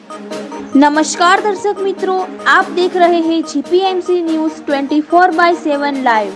नमस्कार दर्शक मित्रों, आप देख रहे हैं GPMC news 24/7 live.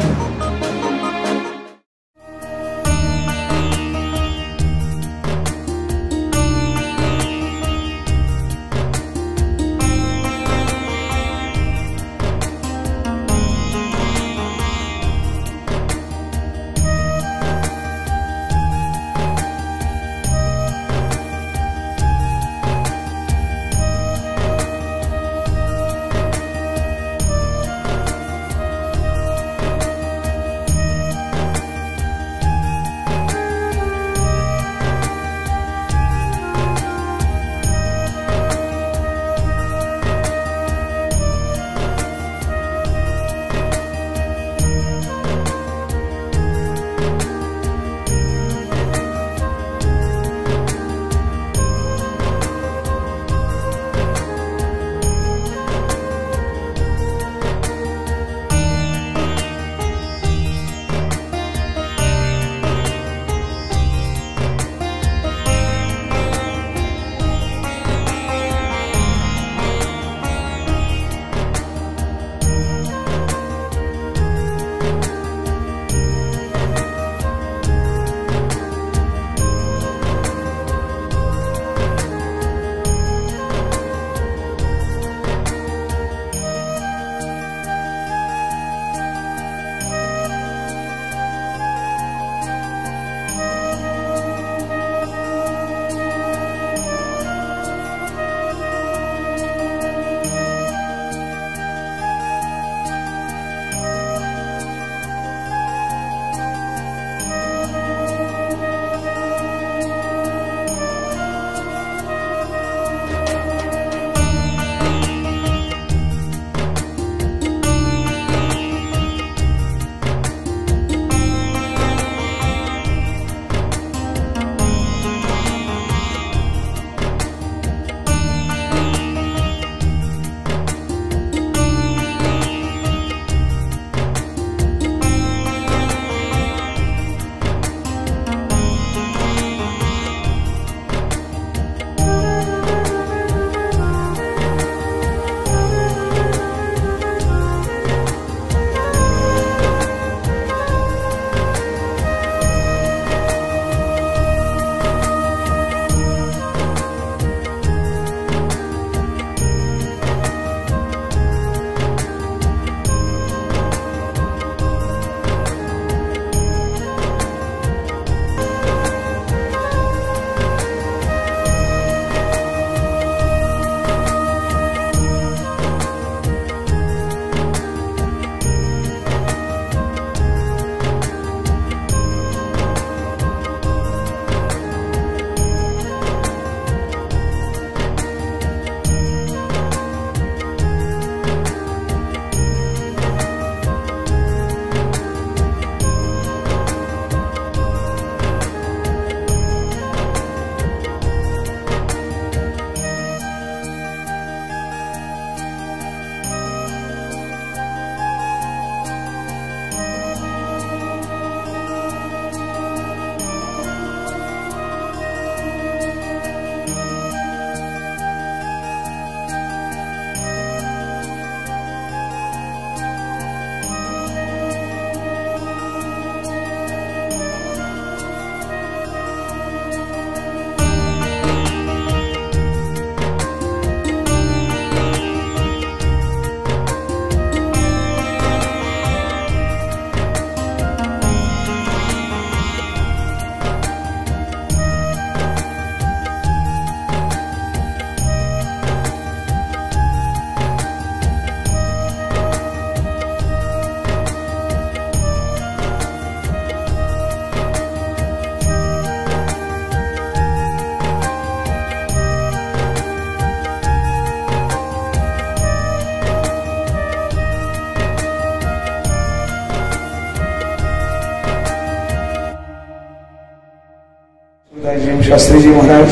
Shastri ji Maharaj,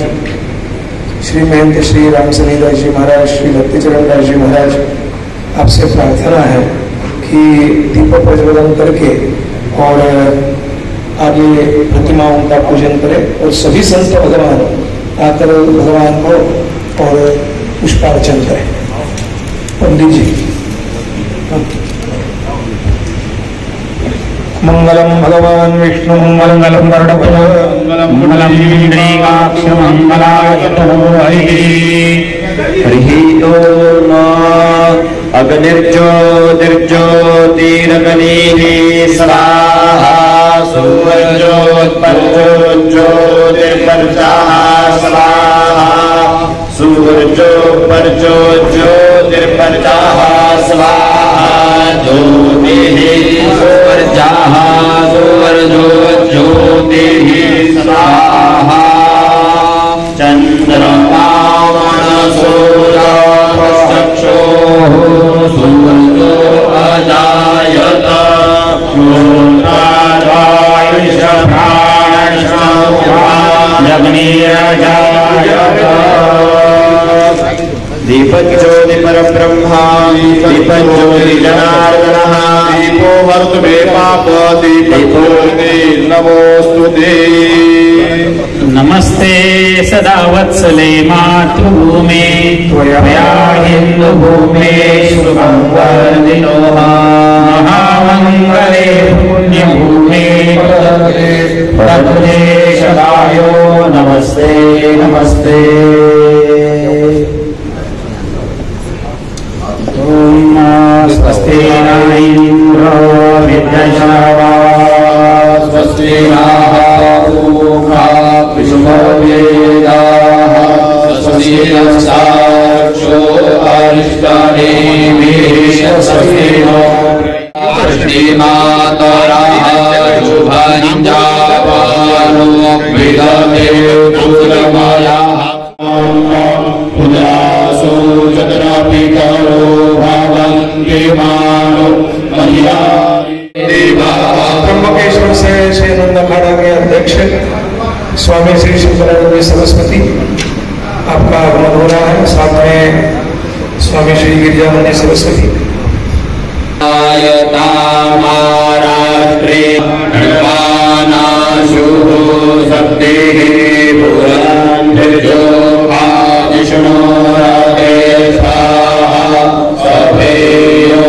Shri महंत श्री रामसनीदास जी महाराज, श्री भक्तिचरण दास जी महाराज, आपसे प्रार्थना है कि दीपक प्रज्वलन करके और आप ये प्रतिमाओं का पूजन करें और सभी संत भगवान आकर भगवान को और पुष्पार्चन करें। पंडित जी। मंगलम भगवान विष्णु मंगलम गरुड़ध्वज मंगलम श्रीकाक्ष मंगलायतो हरिः ओम। अग्निर्ज्योतिर्ज्योतिरग्निः स्वाहा सूर्योत्परज्योतिर्पर्जः स्वाहा सूर्योत्परज्योतिर्पर्जः स्वाहा ज्योतिः पर्जः सूर्योज्योतिः स्वाहा चन्द्रमामनसूर्यश्चक्षुः सूर्यो अजायत दीपज्योति परब्रह्मा दीपज्योति जनार्दनः दीपो हर्तु मे पाप दीपज्योति नमोस्तुते। नमस्ते सदा वत्सले मातृभूमे त्वया हिन्दुभूमे शुभं वर्धिनोः महामङ्गले पुण्यभूमे प्रदेशदायो नमस्ते नमस्ते। स्वस्ति न इन्द्रो विद्यशावा स्वस्ति नः पूषा विश्वो वेदाः स्वस्ति नक्षत्रो अरिष्टनेमिः स्वस्ति नो श्रीमातरः शुभञ्जापानो विदमे पुत्रमयः उदासो चतुरापिकरो भवन्ति मानो मह्या त्र्यंबकेश्वर से श्रीनंद अखाड़ा के अध्यक्ष स्वामी श्री शंकरानंद सरस्वती आपका आगमन हो रहा है, साथ में स्वामी श्री गिरिजामणि सरस्वती। महाराष्ट्रे निर्वाणाशुः शक्तिः पुरन्धिर्जो आदिष्णो राधेशाः सभेयो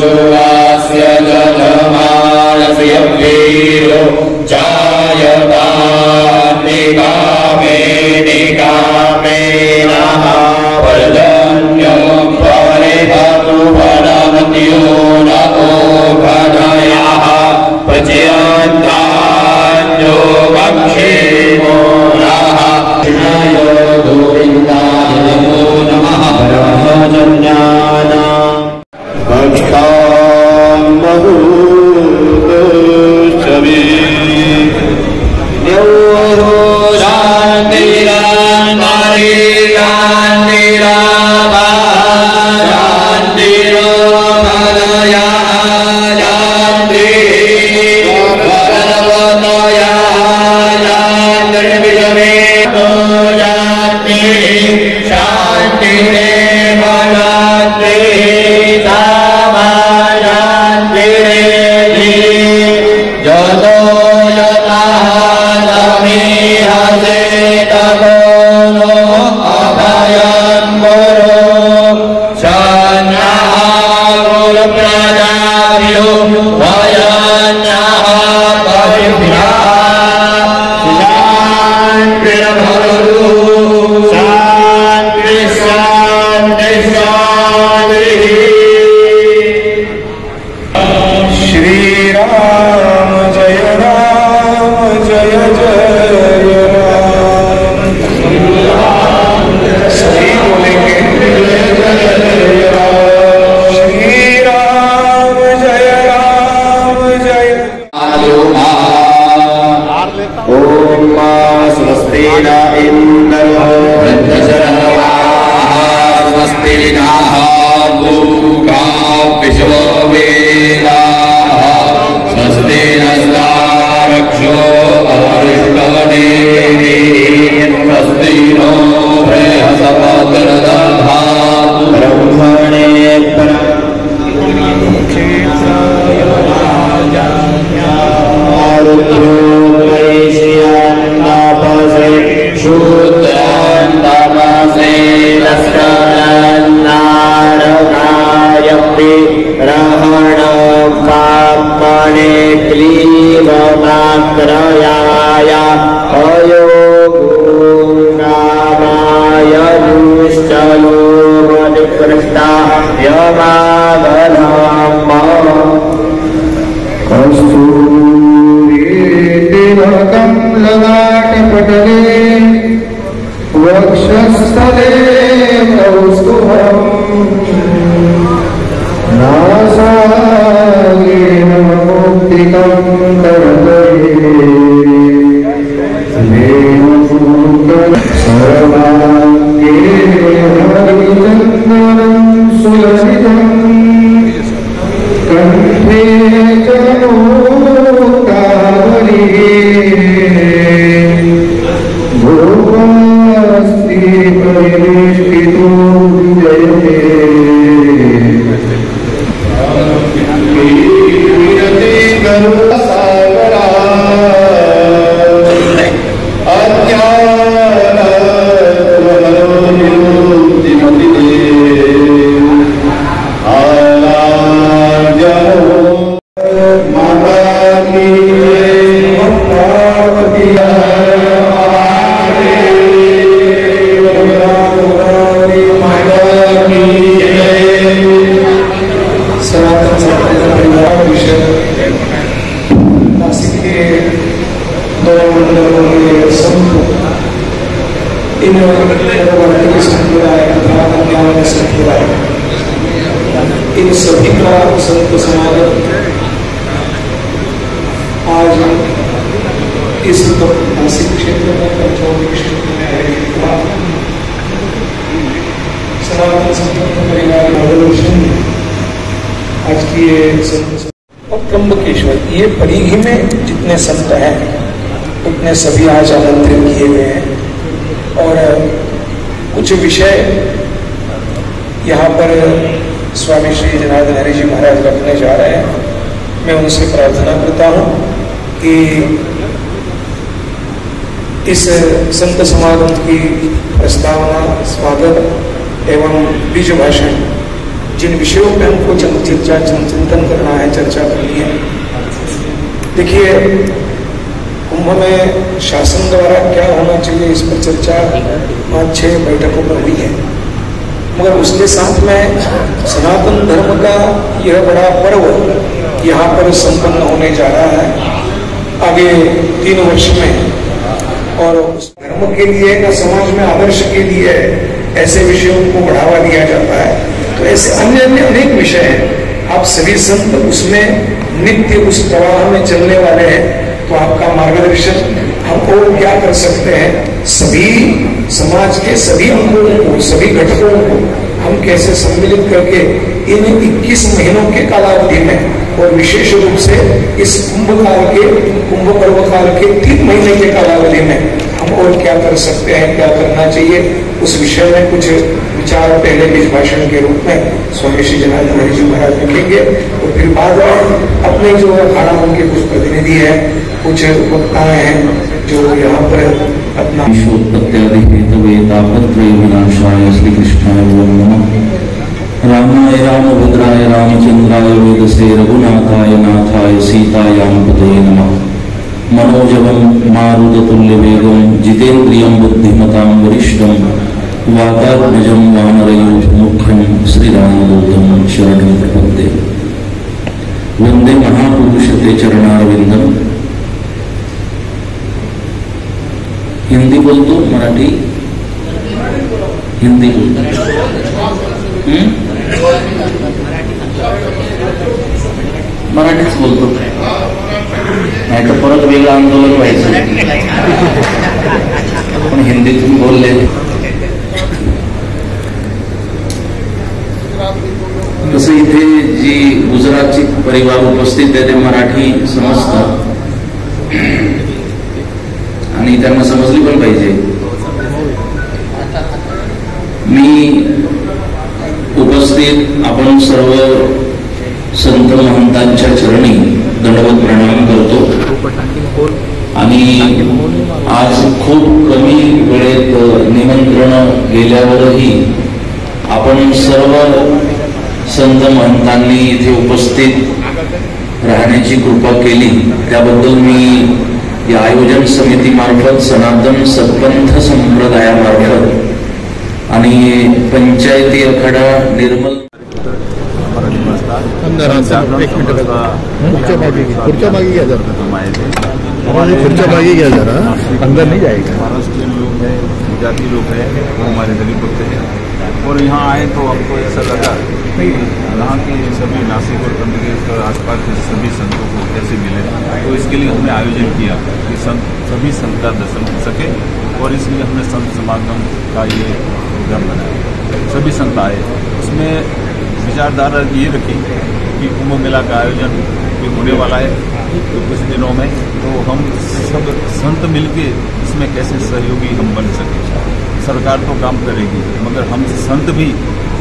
जुवास्य जलमानस्य वीरो जायता निकामे निकामेनः पर्जन्यो परिहतु वनमत्यो नको भजयाः पचयन्तान्यो वक्षेमो नः कृष्णाय गोविन्दाय नमो नमः। यमादलाम्बा कस्तूरीतिलकं ललाटपटले वक्षस्थले कौस्तुभम् नासाग्रेण मुक्तिकं करतले सर्वाङ्गे हरिचन्दनं सुललितं कण्ठे च नोक्तावलिः भुवनस्ति परिनिष्ठितो विजयते क्रीडते गरुडसागरा इन सभी का संत समागम आज इस नासिक क्षेत्र में पंचौली क्षेत्र में सनातन संत परिवार मार्गदर्शन आज की ये संत और त्र्यंबकेश्वर ये परिधि में जितने संत हैं उतने सभी आज आमंत्रित किए गए हैं और कुछ विषय यहाँ पर स्वामी श्री जनार्दन हरि जी महाराज रखने जा रहे हैं। मैं उनसे प्रार्थना करता हूँ कि इस संत समागम की प्रस्तावना, स्वागत एवं बीज भाषण जिन विषयों पे हमको चिंतन करना है, चर्चा करनी है। देखिए, कुंभ में शासन द्वारा क्या होना चाहिए इस पर चर्चा 5-6 बैठकों पर हुई है, मगर उसके साथ में सनातन धर्म का यह बड़ा पर्व यहाँ पर संपन्न होने जा रहा है आगे 3 वर्ष में, और उस धर्म के लिए न समाज में आदर्श के लिए ऐसे विषयों को बढ़ावा दिया जाता है। तो ऐसे अन्य अनेक विषय हैं। आप सभी संत उसमें नित्य उस प्रवाह में चलने वाले हैं, तो आपका मार्गदर्शन हम और क्या कर सकते हैं। सभी समाज के सभी अंगों को, सभी घटकों को हम कैसे सम्मिलित करके इन 21 महीनों के कालावधि में और विशेष रूप से इस कुंभ पर्व काल के 3 महीने के कालावधि में हम और क्या कर सकते हैं, क्या करना चाहिए, उस विषय में कुछ विचार पहले बीज भाषण के रूप में स्वामी श्री जनार्दन हरि जी महाराज रखेंगे और फिर बाद में अपने जो अखाड़ा उनके कुछ प्रतिनिधि है, कुछ वक्ताएं हैं जो यहाँ पर अपना विनाशाय श्री कृष्णाय नमः। रामाय रामभद्राय रामचंद्राय वेदसे रघुनाथाय नाथाय सीतायां पतये नमः। मनोजवं मारुततुल्यवेगं जितेन्द्रियं बुद्धिमतां वरिष्ठं वातात्मजं वानरयूथमुख्यं श्रीरामदूतं शरणं प्रपद्ये। वंदे महापुरुष ते चरणारविंदम। हिंदी बोलतो, मराठी हिंदी बोलतो, मराठीच बोलतो, नाही तर परत वेगळं आंदोलन व्हायचं, पण हिंदीतून बोलले। तसं इथे जी गुजरातची परिवार उपस्थित आहे ते मराठी समजतात आणि त्यांना समजली पण पाहिजे। मी उपस्थित आपण सर्व संत महंतांच्या चरणी दंडवत प्रणाम करतो आणि आज खूप कमी वेळेत निमंत्रण गेल्यावरही आपण सर्व संत महंतांनी इथे उपस्थित राहण्याची कृपा केली, त्याबद्दल मी या आयोजन समितीमार्फत, सनातन सत्पंथ संप्रदायामार्फत आणि पंचायती आखाडा निर्मल हमारा निवासस्थान खुर्च्या मागे घ्या जरा हम आए थे। खुर्च्या मागे घ्या जरा अंदर नहीं जाएगा। महाराष्ट्रीयन लोग हैं, गुजराती लोग हैं, वो हमारे दलित भक्त हैं और यहाँ आए तो हमको ऐसा लगा कि यहाँ के सभी नासिक और कंदगेश और आसपास के सभी संतों को कैसे मिले। तो इसके लिए हमने आयोजन किया कि सभी संत का दर्शन हो सके और इसलिए हमने संत समागम का ये प्रोग्राम बनाया। सभी संत आए, उसमें विचारधारा ये रखी कि कुंभ मेला का आयोजन भी होने वाला है तो कुछ दिनों में, तो हम सब संत मिलके इसमें कैसे सहयोगी हम बन सके। सरकार तो काम करेगी मगर हम संत भी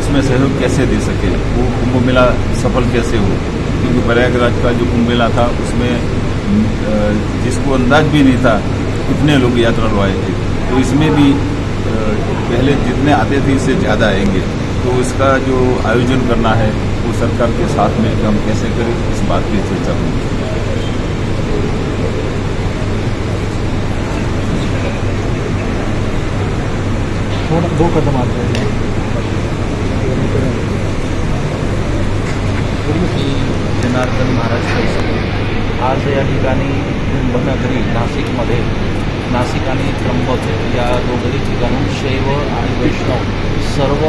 इसमें सहयोग कैसे दे सके, वो कुंभ मेला सफल कैसे हो। क्योंकि प्रयागराज का जो कुंभ मेला था उसमें जिसको अंदाज भी नहीं था कितने लोग यात्रालु आए थे, तो इसमें भी पहले जितने आते थे इससे ज़्यादा आएंगे। तो इसका जो आयोजन करना है वो सरकार के साथ में हम कैसे करें, इस बात की चर्चा होगी। दो कदम आते हैं जनार्दन महाराज पैसे आज या ठिकाणी कुंभनगरी नाशिकमध्ये नाशिक आणि त्र्यंबक या दोघही ठिकाणून शैव आणि वैष्णव सर्व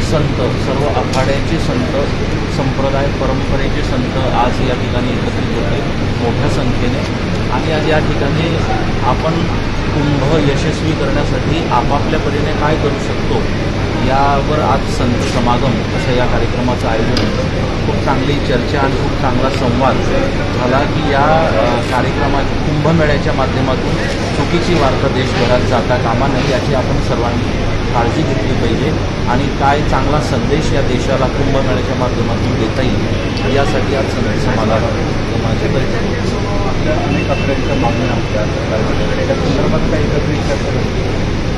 संत, सर्व आखाड्याचे संत, संप्रदाय परंपरेचे संत आज या ठिकाणी एकत्रित होते मोठ्या संख्येने। आणि आज या ठिकाणी आपण कुंभ यशस्वी करण्यासाठी आपापल्या परीने काय करू शकतो यावर आज संत समागम असं या कार्यक्रमाचं आयोजन होतं। खूप चांगली चर्चा आणि खूप चांगला संवाद झाला की या कार्यक्रमात कुंभमेळ्याच्या माध्यमातून चुकीची वार्ता देशभरात जाता कामा नये याची आपण सर्वांनी काळजी घेतली पाहिजे आणि काय चांगला संदेश या देशाला कुंभमेळ्याच्या माध्यमातून देता येईल यासाठी आज संत समाजाचे बैठक अनेक अकड्यांच्या मागण्या होत्या त्या संदर्भात काही एकत्रित चर्चा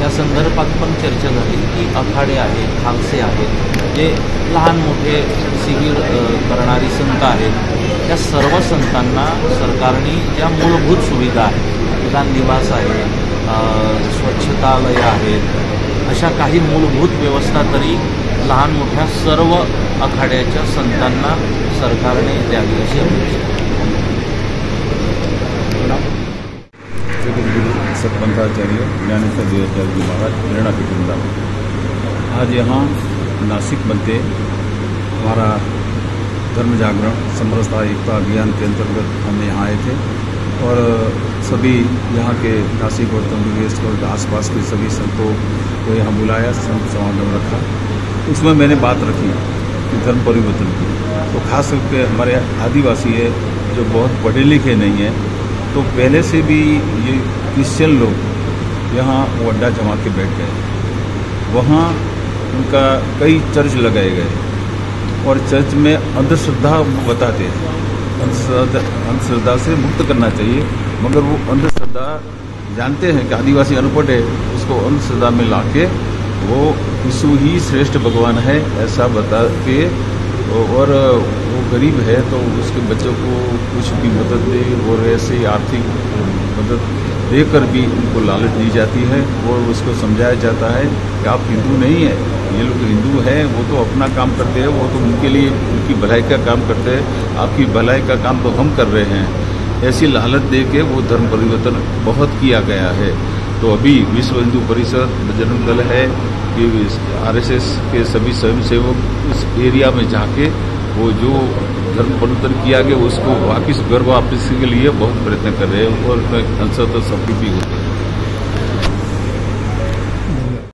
या संदर्भात पण चर्चा झाली की आखाडे आहेत, खालसे आहेत, जे लहान मोठे शिबिर करणारी संत आहेत, त्या सर्व संतांना सरकारने ज्या मूलभूत सुविधा आहेत, निदान निवास आहे, स्वच्छतालय आहेत, अशा काही मूलभूत व्यवस्था तरी लहान मोठ्या सर्व आखाड्याच्या संतांना सरकारने द्यावी अशी अपेक्षा। जगद्गुरु सतपंथाचार्य ज्ञानेश्वर देवाचार्य जी महाराज प्रेरणा के वृंदावन आज यहाँ नासिक मध्य हमारा धर्म जागरण समरसता एकता अभियान के अंतर्गत हम यहाँ आए थे और सभी यहाँ के नासिक और कंदगेश और आसपास के सभी संतों को यहाँ बुलाया, संत समागम रखा। उसमें मैंने बात रखी कि धर्म परिवर्तन की, तो खास करके हमारे आदिवासी है जो बहुत पढ़े लिखे नहीं हैं, तो पहले से भी ये क्रिश्चियन लोग यहाँ वो अड्डा जमा के बैठ गए। वहाँ उनका कई चर्च लगाए गए और चर्च में अंधश्रद्धा बताते हैं, अंधश्रद्धा से मुक्त करना चाहिए, मगर वो अंधश्रद्धा जानते हैं कि आदिवासी अनपढ़ है, उसको अंधश्रद्धा में लाके वो यीशु ही श्रेष्ठ भगवान है ऐसा बता के, और वो गरीब है तो उसके बच्चों को कुछ भी मदद दे और ऐसे आर्थिक मदद देकर भी उनको लालच दी जाती है और उसको समझाया जाता है कि आप हिंदू नहीं है, ये लोग हिंदू हैं, वो तो अपना काम करते हैं, वो तो उनके लिए उनकी भलाई का काम करते हैं, आपकी भलाई का काम तो हम कर रहे हैं। ऐसी लालच दे के वो धर्म परिवर्तन बहुत किया गया है। तो अभी विश्व हिंदू परिषद, बजरंग दल है कि RSS के सभी स्वयंसेवक उस एरिया में जाके वो जो धर्म परिवर्तन किया गया उसको वापस घर वापस के लिए बहुत प्रयत्न कर रहे हैं और अंशत सफल भी होते हैं।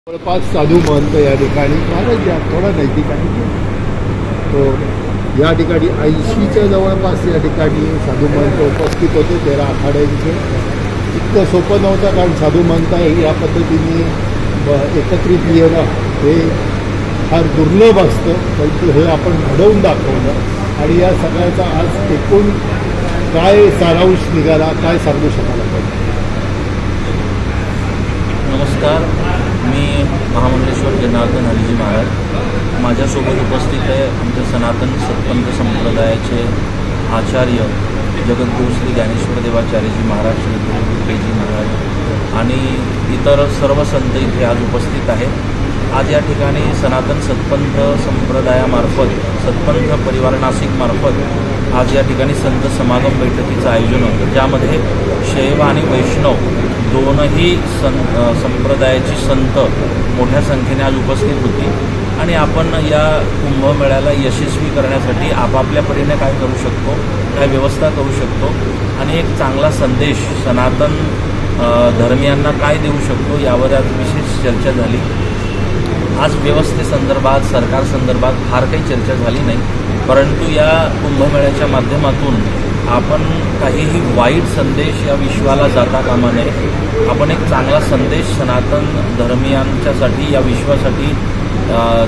जवळपास साधू महंत या ठिकाणी महाराज या थोडा नैतिक आहे तो या ठिकाणी 80च्या जवळपास या ठिकाणी साधू महंत उपस्थित होते 13 आखाड्यांचे। इतकं सोपं नव्हतं कारण साधू महंत या पद्धतीने एकत्रित येणं हे फार दुर्लभ असतं, परंतु हे आपण घडवून दाखवलं आणि या सगळ्याचा आज एकूण काय सारांश निघाला, काय सांगू शकाल आपण? नमस्कार, मी महामंडलेश्वर जनार्दन हरिजी महाराज, माझ्यासोबत उपस्थित आहे आमच्या सनातन सतपंथ संप्रदायाचे आचार्य जगद्गुरु श्री ज्ञानेश्वर देवाचार्यजी महाराज, श्री गुरु केजी महाराज आणि इतर सर्व संत इथे आज उपस्थित आहेत। आज या ठिकाणी सनातन सतपंथ संप्रदायामार्फत सतपंथ परिवार नाशिकमार्फत आज या ठिकाणी संत समागम बैठकीचं आयोजन होतं, ज्यामध्ये शैव आणि वैष्णव दोनही संप्रदायाची संत मोठ्या संख्येने आज उपस्थित होती आणि आपण या कुंभमेळ्याला यशस्वी करण्यासाठी आपापल्या परीने काय करू शकतो, काय व्यवस्था करू शकतो आणि एक चांगला संदेश सनातन धर्मियांना काय देऊ शकतो यावर आज विशेष चर्चा झाली। आज व्यवस्थेसंदर्भात सरकारसंदर्भात फार काही चर्चा झाली नाही, परंतु या कुंभमेळ्याच्या माध्यमातून आपण काहीही वाईट संदेश या विश्वाला जाता कामा नये। आपण एक चांगला संदेश सनातन धर्मियांच्यासाठी या विश्वासाठी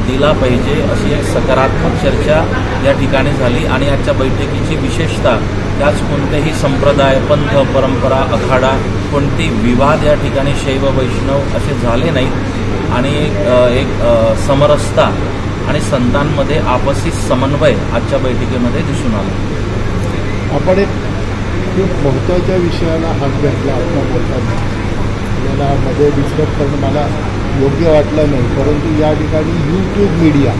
दिला पाहिजे अशी एक सकारात्मक चर्चा या ठिकाणी झाली आणि आजच्या बैठकीची विशेषता त्याच कोणतेही संप्रदाय, पंथ, परंपरा, आखाडा, कोणती विवाद या ठिकाणी शैव वैष्णव असे झाले नाहीत आणि एक समरसता आणि संतांमध्ये आपसी समन्वय आजच्या बैठकीमध्ये दिसून आला। आपण एक खूप महत्त्वाच्या विषयाला हात घातला आपल्या बोलताना, याला मध्ये डिस्टर्ब करणं मला योग्य वाटलं नाही, परंतु या ठिकाणी यूट्यूब मीडिया,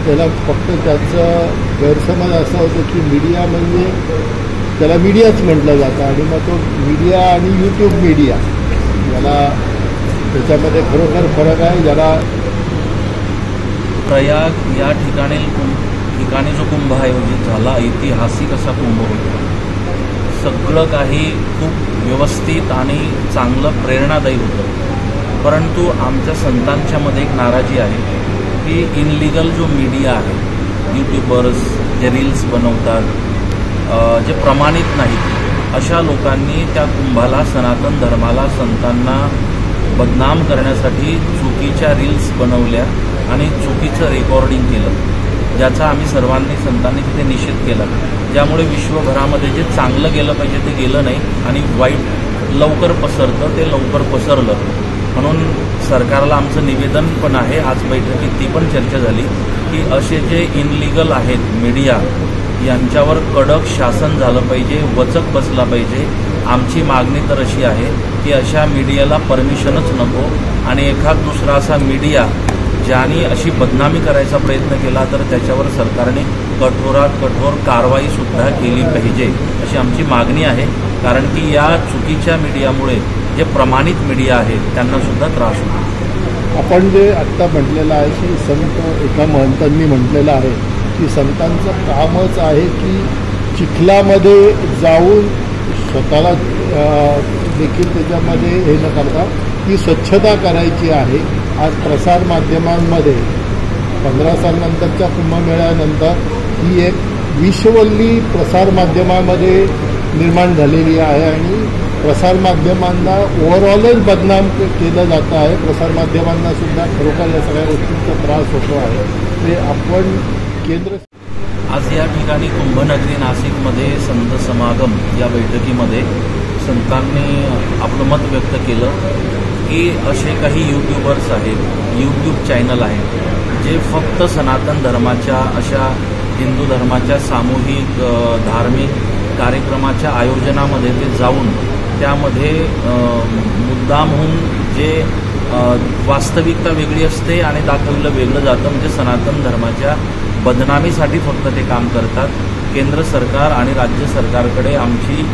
त्याला फक्त त्याचं गैरसमज असं होतं की मीडिया म्हणजे त्याला मीडियाच म्हटलं जातं आणि मग तो मीडिया आणि यूट्यूब मीडिया याला त्याच्यामध्ये खरोखर फरक आहे। ज्याला प्रयाग या ठिकाणी जो कुंभ आयोजित झाला ऐतिहासिक असा कुंभ होता, सगळं काही खूप व्यवस्थित आणि चांगलं प्रेरणादायी होतं, परंतु आमच्या संतांच्यामध्ये एक नाराजी आहे की इनलिगल जो मीडिया आहे, यूट्यूबर्स जे रील्स बनवतात, जे प्रमाणित नाहीत, अशा लोकांनी त्या कुंभाला, सनातन धर्माला, संतांना बदनाम करण्यासाठी चुकीच्या रील्स बनवल्या आणि चुकीचं रेकॉर्डिंग केलं, ज्याचा आम्ही सर्वांनी संतांनी तिथे निषेध केला, ज्यामुळे विश्वभरामध्ये जे चांगलं गेलं पाहिजे ते गेलं नाही आणि वाईट लवकर पसरतं ते लवकर पसरलं। म्हणून सरकारला आमचं निवेदन पण आहे, आज बैठकीत ती पण चर्चा झाली की असे जे इनलिगल आहेत मीडिया यांच्यावर कडक शासन झालं पाहिजे, वचक बसला पाहिजे। आमची मागणी तर अशी आहे की अशा मीडियाला परमिशनच नको आणि एखाद दुसरा असा मीडिया ज्यांनी अशी बदनामी करायचा प्रयत्न केला तर त्याच्यावर सरकारने कठोरात कठोर कारवाईसुद्धा केली पाहिजे अशी आमची मागणी आहे, कारण की या चुकीच्या मीडियामुळे जे प्रमाणित मीडिया आहेत त्यांनासुद्धा त्रास होतो। आपण जे आत्ता म्हटलेलं आहे की संत एका महंतांनी म्हटलेलं आहे की संतांचं कामच आहे की चिखलामध्ये जाऊन स्वतःला देखील त्याच्यामध्ये हे न करता ती स्वच्छता करायची आहे। आज प्रसारमाध्यमांमध्ये 15 सालानंतरच्या कुंभमेळ्यानंतर ही एक विश्ववल्ली प्रसारमाध्यमामध्ये निर्माण झालेली आहे आणि प्रसारमाध्यमांना ओव्हरऑलच बदनाम केलं जातं आहे। प्रसारमाध्यमांना सुद्धा खरोखर या सगळ्या गोष्टींचा त्रास होतो आहे। ते आपण केंद्र आज या ठिकाणी कुंभनगरी नाशिकमध्ये संत समागम या बैठकीमध्ये संतांनी आपलं मत व्यक्त केलं की असे काही यूट्यूबर्स आहेत, यूट्यूब चॅनल आहेत जे फक्त सनातन धर्माच्या अशा हिंदू धर्माच्या सामूहिक धार्मिक कार्यक्रमाच्या आयोजनामध्ये ते जाऊन त्यामध्ये मुद्दामहून जे वास्तविकता वेगळी असते आणि दाखवलं वेगळं जातं, म्हणजे सनातन धर्माच्या बदनामीसाठी फक्त ते काम करतात। केंद्र सरकार आणि राज्य सरकारकडे आमची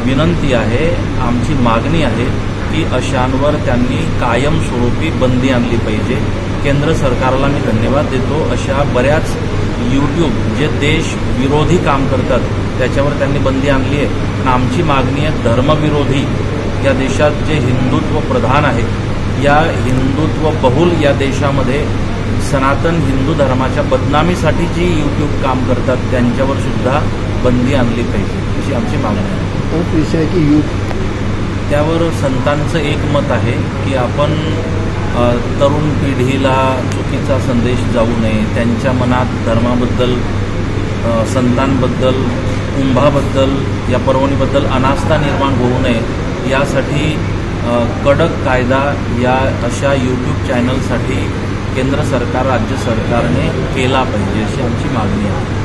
विनंती आहे, आमची मागणी आहे की अशांवर त्यांनी कायमस्वरूपी बंदी आणली पाहिजे। केंद्र सरकारला मी धन्यवाद देतो, अशा बऱ्याच यूट्यूब जे देश विरोधी काम करतात त्याच्यावर त्यांनी बंदी आणली आहे, पण आमची मागणी आहे धर्मविरोधी या देशात जे हिंदुत्व प्रधान आहे, या हिंदुत्व बहुल या देशामध्ये सनातन हिंदू धर्माच्या बदनामीसाठी जी यूट्यूब काम करतात त्यांच्यावर सुद्धा बंदी आणली पाहिजे अशी आमची मागणी आहे। तोच विषय की त्यावर संतांचं एक मत आहे की आपण तरुण पिढीला चुकीचा संदेश जाऊ नये, त्यांच्या मनात धर्माबद्दल, संतांबद्दल, कुंभाबद्दल, या पर्वणीबद्दल अनास्था निर्माण होऊ नये यासाठी कडक कायदा या अशा यूट्यूब चॅनलसाठी केंद्र सरकार, राज्य सरकारने केला पाहिजे अशी आमची मागणी आहे।